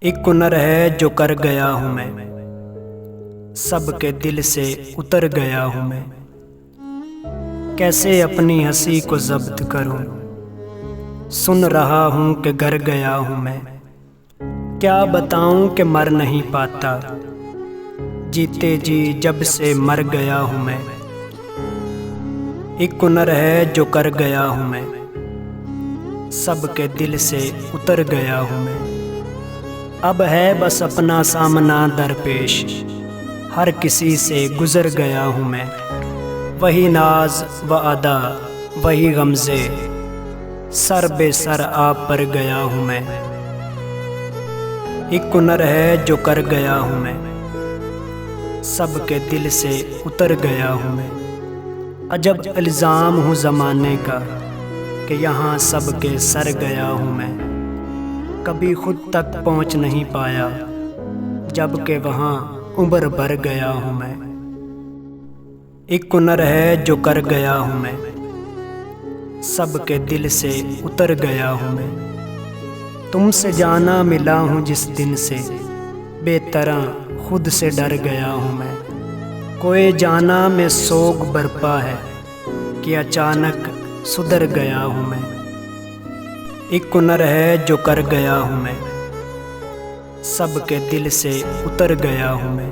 एक हुनर है जो कर गया हूँ मैं, सबके दिल से उतर गया हूँ मैं। कैसे अपनी हंसी को जब्त करूँ, सुन रहा हूँ कि गर गया हूँ मैं। क्या बताऊँ कि मर नहीं पाता, जीते जी जब से मर गया हूँ मैं। एक हुनर है जो कर गया हूँ मैं, सबके दिल से उतर गया हूँ मैं। अब है बस अपना सामना दरपेश, हर किसी से गुजर गया हूँ मैं। वही नाज व अदा वही गमज़े, सर बेसर आप पर गया हूँ मैं। एक हुनर है जो कर गया हूँ मैं, सबके दिल से उतर गया हूँ मैं। अजब इल्ज़ाम हूँ ज़माने का कि यहाँ सबके सर गया हूँ मैं। कभी खुद तक पहुँच नहीं पाया, जबकि वहाँ उम्र भर गया हूँ मैं। एक हुनर है जो कर गया हूँ मैं, सबके दिल से उतर गया हूँ मैं। तुमसे जाना मिला हूँ जिस दिन से, बेतरह खुद से डर गया हूँ मैं। कोई जाना में सोग बरपा है कि अचानक सुधर गया हूँ मैं। एक हुनर है जो कर गया हूँ मैं, सबके दिल से उतर गया हूँ मैं।